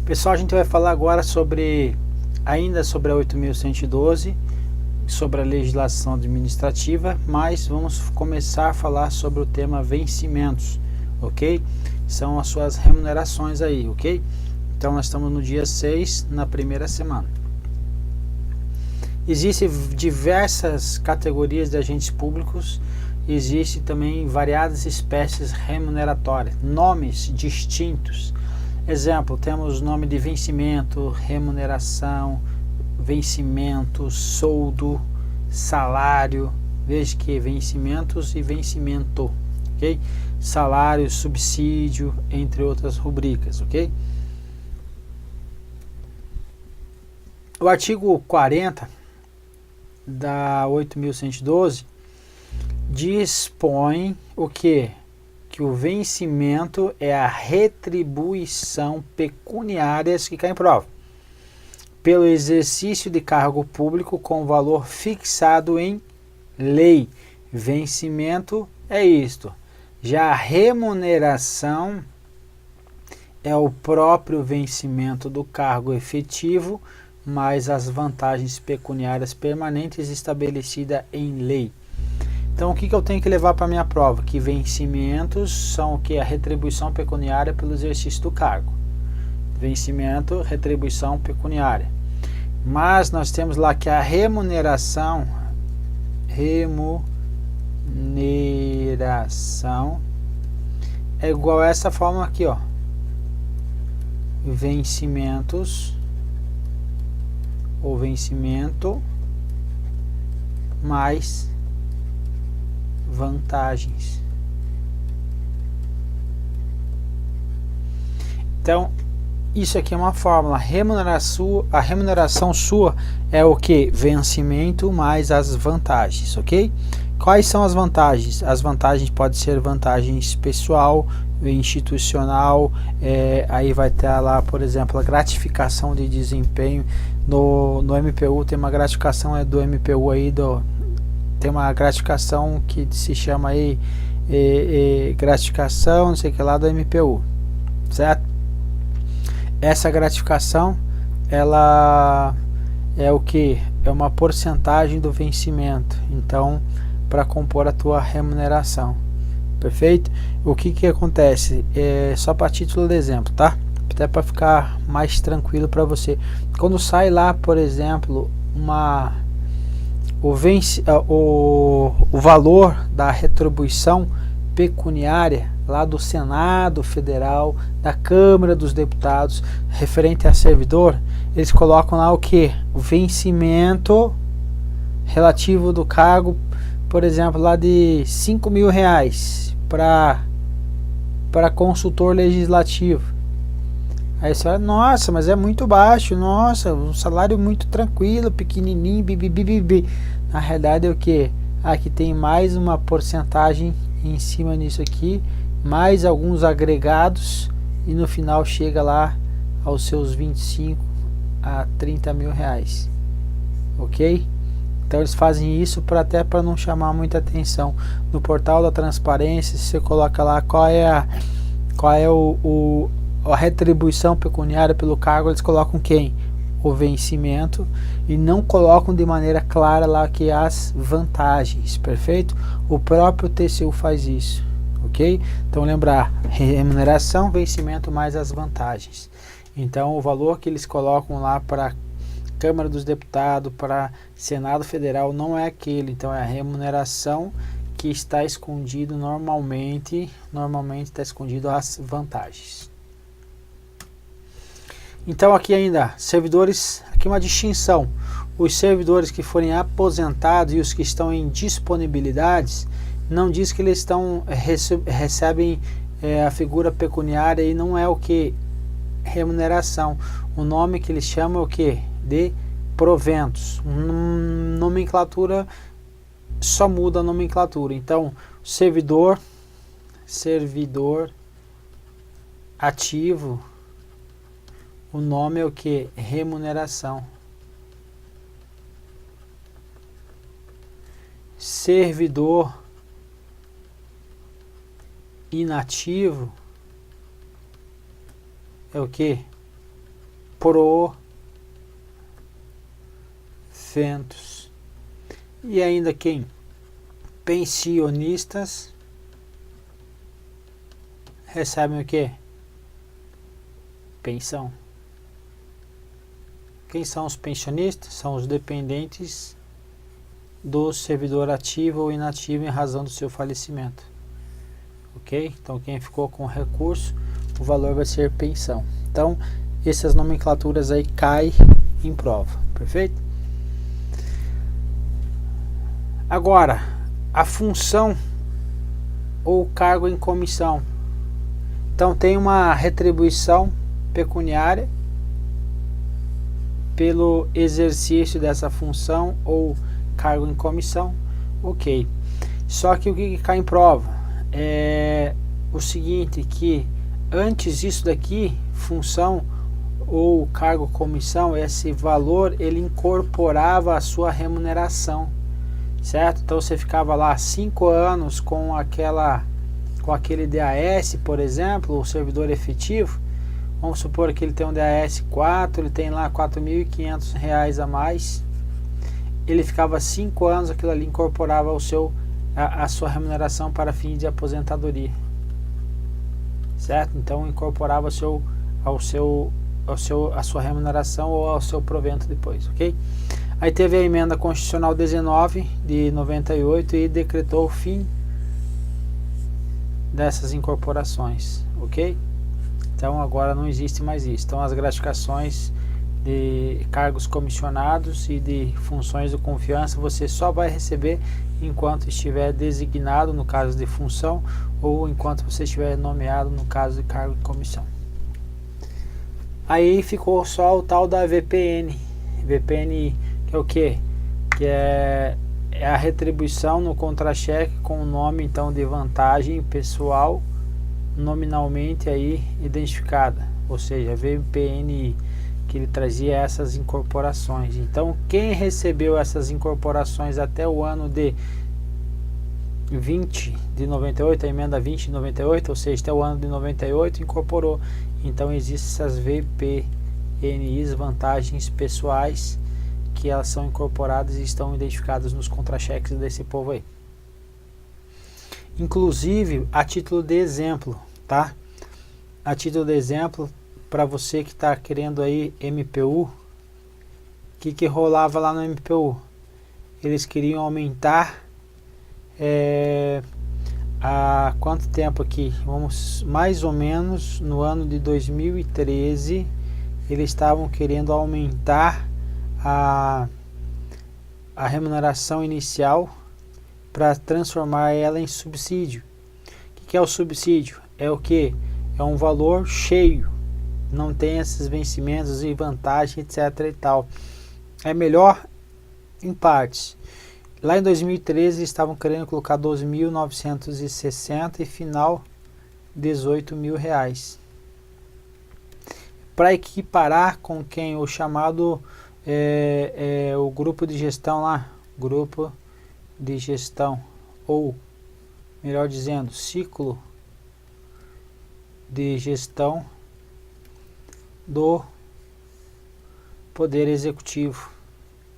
Pessoal, a gente vai falar agora ainda sobre a 8.112, sobre a legislação administrativa, mas vamos começar a falar sobre o tema vencimentos, ok? São as suas remunerações aí, ok? Então nós estamos no dia 6, na primeira semana. Existem diversas categorias de agentes públicos, existe também variadas espécies remuneratórias, nomes distintos. Exemplo, temos nome de vencimento, remuneração, vencimento, soldo, salário. Veja que vencimentos e vencimento, ok? Salário, subsídio, entre outras rubricas, ok? O artigo 40 da 8.112 dispõe o quê? Que o vencimento é a retribuição pecuniária que cai em prova pelo exercício de cargo público com valor fixado em lei. Vencimento é isto. Já a remuneração é o próprio vencimento do cargo efetivo, mais as vantagens pecuniárias permanentes estabelecidas em lei. Então, o que eu tenho que levar para a minha prova? Que vencimentos são o que? A retribuição pecuniária pelo exercício do cargo. Vencimento, retribuição pecuniária. Mas nós temos lá que a remuneração é igual a essa forma aqui, ó. Vencimentos ou vencimento mais vantagens. Então, isso aqui é uma fórmula. A remuneração sua é o que? Vencimento mais as vantagens, ok? Quais são as vantagens? As vantagens podem ser vantagens pessoal, institucional, aí vai ter lá, por exemplo, a gratificação de desempenho. No MPU tem uma gratificação do MPU aí, tem uma gratificação que se chama aí gratificação, não sei o que lá, do MPU, certo? Essa gratificação, ela é o que? É uma porcentagem do vencimento, então, para compor a tua remuneração, perfeito? O que acontece? Só para título de exemplo, tá? Até para ficar mais tranquilo para você. Quando sai lá, por exemplo, o valor da retribuição pecuniária lá do Senado Federal, da Câmara dos Deputados, referente a servidor, eles colocam lá o que? O vencimento relativo do cargo, por exemplo, lá de R$5.000 para consultor legislativo. Aí você fala, nossa, mas é muito baixo, nossa, um salário muito tranquilo, pequenininho, bibibibibi. Na realidade é o que? Aqui tem mais uma porcentagem em cima nisso aqui, mais alguns agregados, e no final chega lá aos seus 25 a 30 mil reais, ok? Então eles fazem isso até para não chamar muita atenção. No portal da transparência, você coloca lá qual é a retribuição pecuniária pelo cargo, eles colocam quem? O vencimento, e não colocam de maneira clara lá que as vantagens, perfeito? O próprio TCU faz isso, ok? Então lembrar, remuneração, vencimento mais as vantagens. Então o valor que eles colocam lá para Câmara dos Deputados, para Senado Federal, não é aquele, então é a remuneração que está escondido normalmente está escondido as vantagens. Então aqui ainda, servidores, aqui uma distinção. Os servidores que forem aposentados e os que estão em disponibilidades, não diz que eles recebem a figura pecuniária, e não é o que? Remuneração. O nome que eles chamam é o que? De proventos. Nomenclatura, só muda a nomenclatura. Então, servidor ativo, o nome é o que? Remuneração. Servidor inativo é o que? proventos. E ainda quem? Pensionistas recebem o que? Pensão. Quem são os pensionistas? São os dependentes do servidor ativo ou inativo em razão do seu falecimento. Ok? Então quem ficou com recurso, o valor vai ser pensão. Então essas nomenclaturas aí caem em prova. Perfeito? Agora, a função ou cargo em comissão. Então tem uma retribuição pecuniária pelo exercício dessa função ou cargo em comissão, ok. Só que o que cai em prova é o seguinte, que antes disso daqui, função ou cargo comissão, esse valor ele incorporava a sua remuneração, certo? Então você ficava lá 5 anos com aquele DAS, por exemplo, o servidor efetivo. Vamos supor que ele tem um DAS 4, ele tem lá R$ 4.500 a mais. Ele ficava 5 anos, aquilo ali incorporava a sua remuneração para fins de aposentadoria, certo? Então incorporava a sua remuneração ou ao seu provento depois, ok? Aí teve a emenda constitucional 19 de 98 e decretou o fim dessas incorporações, ok? Então agora não existe mais isso. Então as gratificações de cargos comissionados e de funções de confiança você só vai receber enquanto estiver designado no caso de função ou enquanto você estiver nomeado no caso de cargo de comissão. Aí ficou só o tal da VPN. VPN que é o que? Que é a retribuição no contra-cheque com o nome então de vantagem pessoal nominalmente aí identificada, ou seja, VPNI, que ele trazia essas incorporações. Então quem recebeu essas incorporações até o ano de 20 de 98, a emenda 20 de 98, ou seja, até o ano de 98 incorporou. Então existem essas VPNIs, vantagens pessoais, que elas são incorporadas e estão identificadas nos contra-cheques desse povo aí. Inclusive a título de exemplo, tá? A título de exemplo, para você que está querendo aí MPU, o que rolava lá no MPU? Eles queriam aumentar há quanto tempo aqui? Vamos, mais ou menos no ano de 2013, eles estavam querendo aumentar a remuneração inicial para transformar ela em subsídio. O que é o subsídio? É o que? É um valor cheio, não tem esses vencimentos e vantagens, etc e tal. É melhor em partes. Lá em 2013 estavam querendo colocar 12.960 e final R$18.000. Para equiparar com quem? O chamado o grupo de gestão lá, grupo de gestão, ou melhor dizendo, ciclo de gestão do Poder Executivo.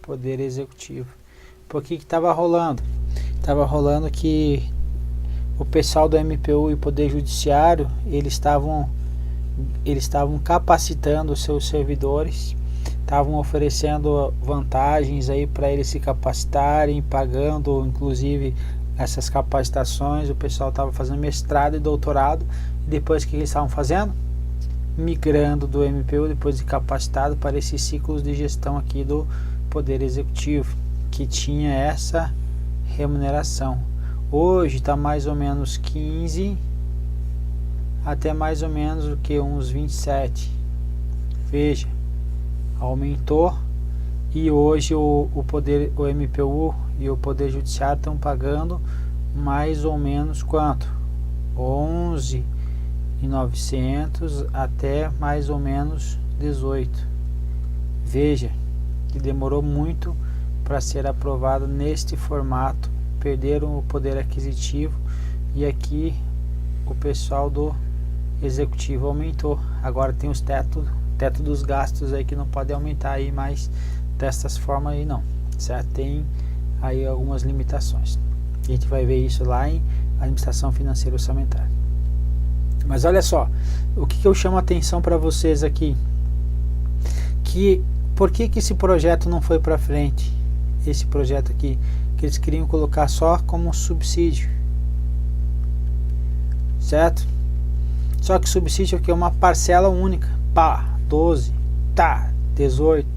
Poder Executivo. Por que estava rolando? Estava rolando que o pessoal do MPU e Poder Judiciário, eles estavam capacitando os seus servidores, estavam oferecendo vantagens aí para eles se capacitarem, pagando inclusive essas capacitações. O pessoal estava fazendo mestrado e doutorado, e depois que eles estavam fazendo? Migrando do MPU, depois de capacitado, para esses ciclos de gestão aqui do Poder Executivo, que tinha essa remuneração. Hoje está mais ou menos 15 até mais ou menos o que uns 27. Veja, aumentou, e hoje o MPU e o Poder Judiciário estão pagando mais ou menos quanto? 11.900 até mais ou menos 18. Veja que demorou muito para ser aprovado neste formato. Perderam o poder aquisitivo, e aqui o pessoal do executivo aumentou. Agora tem os tetos teto dos gastos aí que não pode aumentar aí mais dessas formas aí não, certo? Tem aí algumas limitações. A gente vai ver isso lá em administração financeira orçamentária. Mas olha só, o que eu chamo a atenção para vocês aqui, que por que esse projeto não foi para frente? Esse projeto aqui, que eles queriam colocar só como subsídio, certo? Só que subsídio aqui é uma parcela única, pá, 12, tá, 18,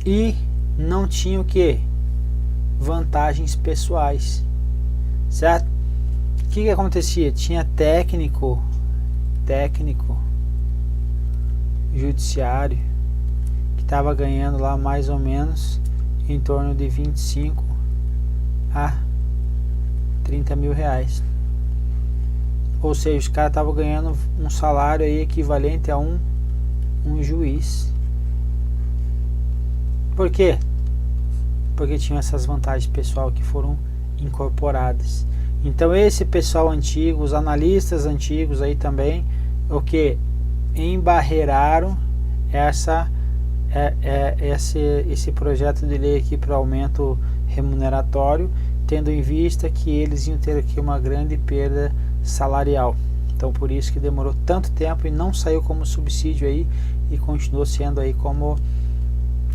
e não tinha o que? Vantagens pessoais, certo? O que acontecia? Tinha técnico judiciário que estava ganhando lá mais ou menos em torno de 25 a 30 mil reais. Ou seja, os caras estavam ganhando um salário aí equivalente a um juiz. Por quê? Porque tinham essas vantagens pessoal que foram incorporadas. Então esse pessoal antigo, os analistas antigos aí também, o que embarreiraram esse projeto de lei aqui para aumento remuneratório, tendo em vista que eles iam ter aqui uma grande perda salarial. Então por isso que demorou tanto tempo e não saiu como subsídio aí e continuou sendo aí como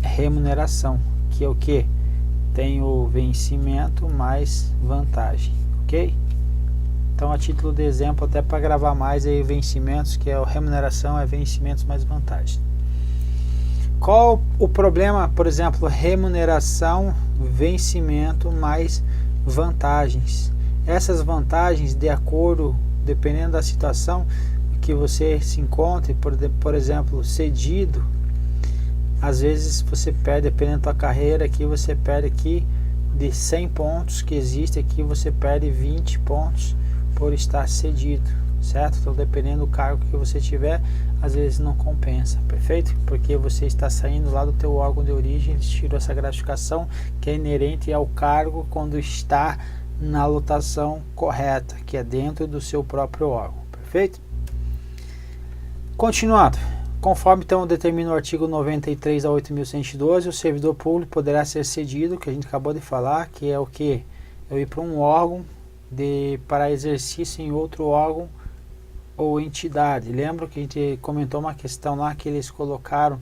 remuneração, que é o que? Tem o vencimento mais vantagem, ok? Então a título de exemplo, até para gravar mais aí vencimentos, que é a remuneração é vencimentos mais vantagem. Qual o problema, por exemplo, remuneração, vencimento mais vantagens? Essas vantagens, de acordo, dependendo da situação que você se encontre, por exemplo, cedido, às vezes você perde, dependendo da tua carreira, aqui você perde aqui de 100 pontos que existe aqui, você perde 20 pontos por estar cedido, certo? Então dependendo do cargo que você tiver, às vezes não compensa, perfeito? Porque você está saindo lá do teu órgão de origem, eles tiram essa gratificação que é inerente ao cargo quando está na lotação correta, que é dentro do seu próprio órgão, perfeito? Continuando, conforme então determina o artigo 93 a 8.112, o servidor público poderá ser cedido, que a gente acabou de falar, que é o que? Eu ir para um órgão para exercício em outro órgão ou entidade. Lembra que a gente comentou uma questão lá que eles colocaram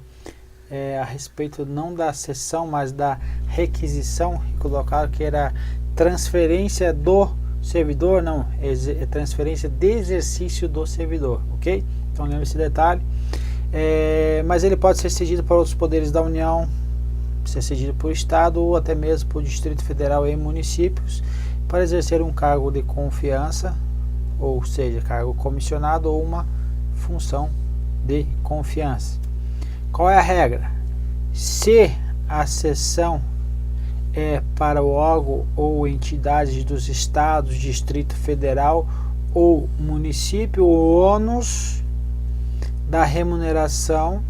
a respeito não da cessão, mas da requisição, colocaram que era transferência do servidor, não, é transferência de exercício do servidor, ok? Então lembra esse detalhe. Mas ele pode ser cedido para outros poderes da União, ser cedido por Estado ou até mesmo por Distrito Federal e municípios para exercer um cargo de confiança, ou seja, cargo comissionado ou uma função de confiança. Qual é a regra? Se a cessão é para o órgão ou entidade dos estados, Distrito Federal ou município, o ônus da remuneração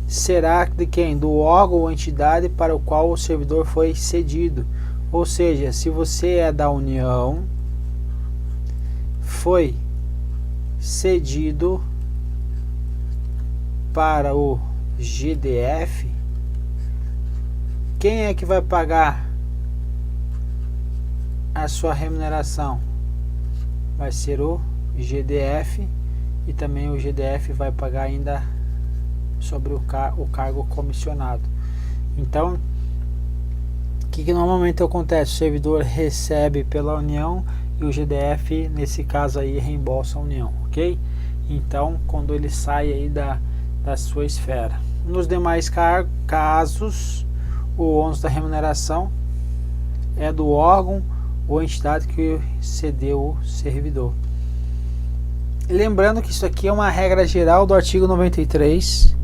será de quem? Do órgão ou entidade para o qual o servidor foi cedido. Ou seja, se você é da União, foi cedido para o GDF, quem é que vai pagar a sua remuneração? Vai ser o GDF, e também o GDF vai pagar ainda sobre o cargo comissionado. Então, o que normalmente acontece? O servidor recebe pela União e o GDF, nesse caso aí, reembolsa a União, ok? Então, quando ele sai aí da sua esfera. Nos demais casos, o ônus da remuneração é do órgão ou entidade que cedeu o servidor. Lembrando que isso aqui é uma regra geral do artigo 93.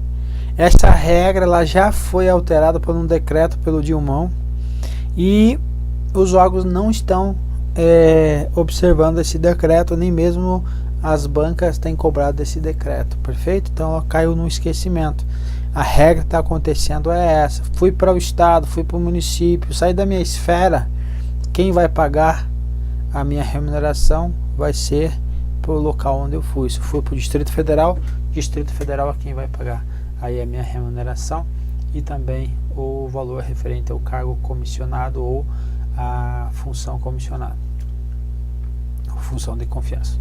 Essa regra ela já foi alterada por um decreto pelo Dilmão e os órgãos não estão observando esse decreto, nem mesmo as bancas têm cobrado esse decreto, perfeito? Então ela caiu no esquecimento. A regra que está acontecendo é essa. Fui para o estado, fui para o município, saí da minha esfera, quem vai pagar a minha remuneração vai ser para o local onde eu fui. Se eu for para o Distrito Federal é quem vai pagar aí a minha remuneração e também o valor referente ao cargo comissionado ou a função comissionada, função de confiança.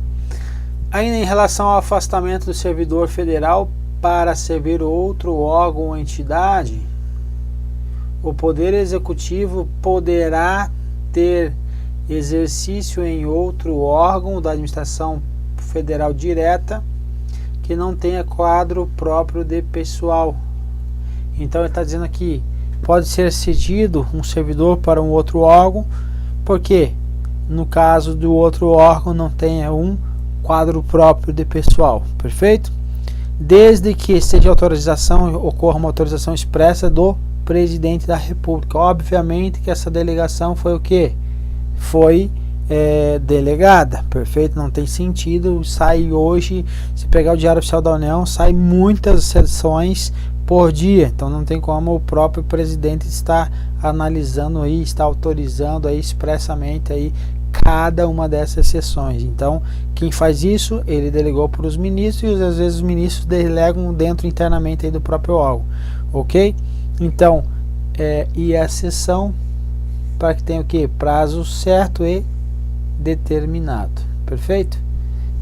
Ainda em relação ao afastamento do servidor federal para servir outro órgão ou entidade, o Poder Executivo poderá ter exercício em outro órgão da administração federal direta que não tenha quadro próprio de pessoal. Então ele está dizendo aqui, pode ser cedido um servidor para um outro órgão, porque no caso do outro órgão não tenha um quadro próprio de pessoal, perfeito? Desde que seja autorização, ocorra uma autorização expressa do presidente da República. Obviamente que essa delegação foi o que? Foi delegada, perfeito? Não tem sentido, sai hoje, se pegar o Diário Oficial da União, sai muitas sessões por dia, então não tem como o próprio presidente estar analisando aí, está autorizando aí expressamente aí cada uma dessas sessões. Então quem faz isso, ele delegou para os ministros e às vezes os ministros delegam dentro internamente aí do próprio órgão, ok? Então e a sessão para que tenha o que? Prazo certo e determinado, perfeito?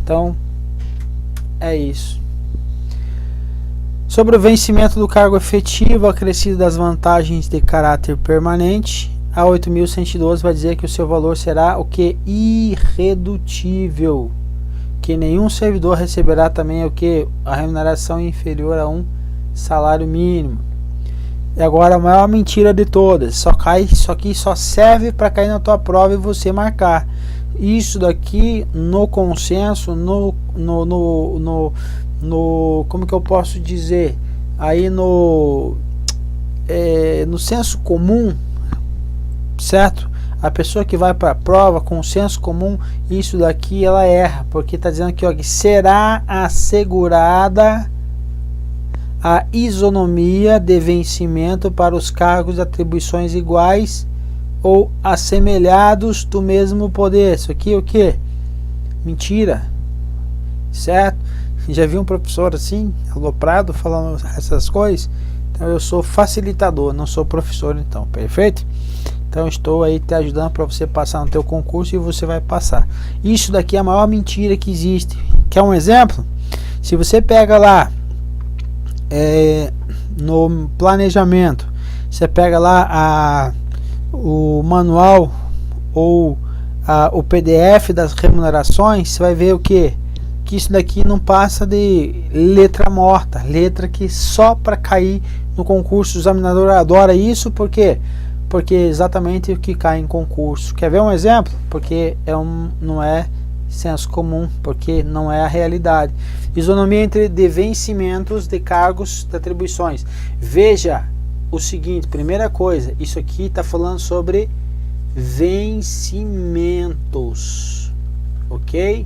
Então é isso. Sobre o vencimento do cargo efetivo acrescido das vantagens de caráter permanente, a 8.112 vai dizer que o seu valor será o que? Irredutível, que nenhum servidor receberá também o que? A remuneração inferior a um salário mínimo. E agora a maior mentira de todas, isso aqui só serve para cair na tua prova e você marcar. Isso daqui no consenso, como que eu posso dizer, aí no senso comum, certo? A pessoa que vai para a prova com senso comum, isso daqui ela erra, porque está dizendo aqui, ó, que será assegurada a isonomia de vencimento para os cargos de atribuições iguais ou assemelhados do mesmo poder. Isso aqui é o que? Mentira, certo? Já vi um professor assim, aloprado, falando essas coisas. Então eu sou facilitador, não sou professor, então, perfeito? Então estou aí te ajudando para você passar no teu concurso e você vai passar. Isso daqui é a maior mentira que existe. Quer um exemplo? Se você pega lá no planejamento, você pega lá o manual ou o PDF das remunerações, você vai ver o que? Que isso daqui não passa de letra morta, letra que só para cair no concurso. O examinador adora isso, por quê? Porque é exatamente o que cai em concurso. Quer ver um exemplo? Porque não é senso comum, porque não é a realidade. Isonomia entre de vencimentos de cargos de atribuições. Veja o seguinte, primeira coisa, isso aqui está falando sobre vencimentos, ok?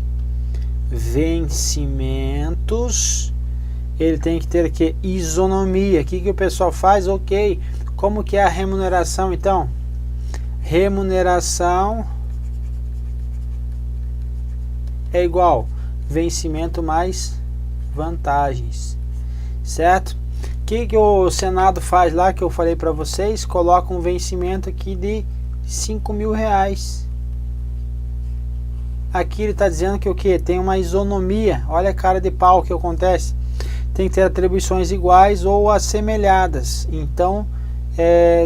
Vencimentos, ele tem que ter aqui isonomia. O que o pessoal faz? Ok, como que é a remuneração então? Remuneração é igual vencimento mais vantagens, certo? O que o Senado faz lá, que eu falei para vocês? Coloca um vencimento aqui de R$5.000. Aqui ele está dizendo que o que? Tem uma isonomia. Olha a cara de pau que acontece. Tem que ter atribuições iguais ou assemelhadas. Então,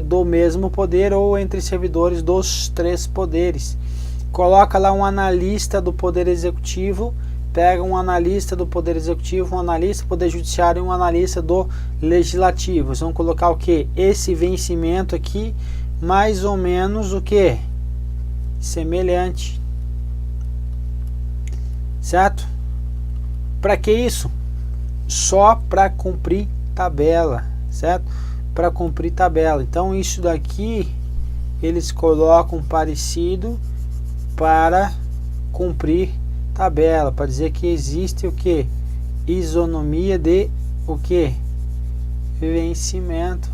do mesmo poder ou entre servidores dos três poderes. Coloca lá um analista do Poder Executivo. Pega um analista do Poder Executivo, um analista do Poder Judiciário e um analista do Legislativo. Eles vão colocar o que? Esse vencimento aqui, mais ou menos o que? Semelhante. Certo? Para que isso? Só para cumprir tabela, certo? Para cumprir tabela. Então isso daqui eles colocam parecido para cumprir tabela, para dizer que existe o que? Isonomia de o que? Vencimento.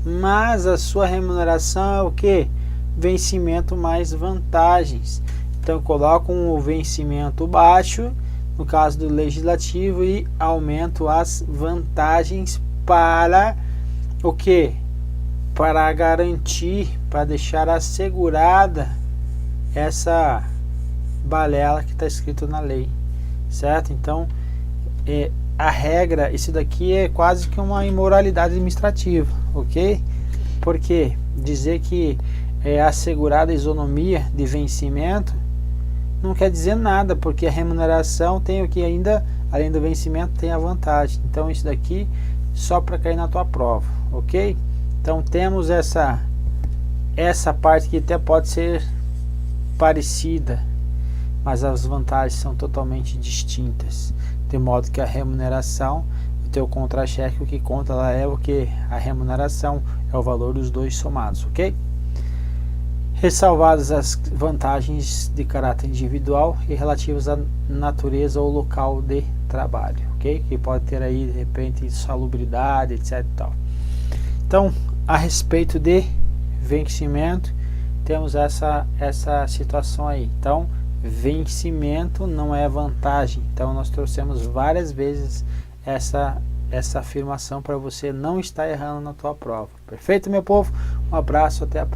Mas a sua remuneração é o que? Vencimento mais vantagens. Então colocam o vencimento baixo, no caso do legislativo, e aumento as vantagens para o que? Para garantir, para deixar assegurada essa balela que está escrito na lei, certo? Então a regra, isso daqui é quase que uma imoralidade administrativa, ok? Porque dizer que é assegurada a isonomia de vencimento não quer dizer nada, porque a remuneração tem o que ainda, além do vencimento, tem a vantagem. Então isso daqui só para cair na tua prova, ok? Então temos essa parte que até pode ser parecida, mas as vantagens são totalmente distintas, de modo que a remuneração, o teu contra-cheque, o que conta lá é o que? A remuneração é o valor dos dois somados, ok? Ressalvadas as vantagens de caráter individual e relativas à natureza ou local de trabalho, ok? Que pode ter aí, de repente, salubridade, etc e tal. Então, a respeito de vencimento, temos essa situação aí. Então, vencimento não é vantagem. Então, nós trouxemos várias vezes essa afirmação para você não estar errando na tua prova. Perfeito, meu povo? Um abraço, até a próxima.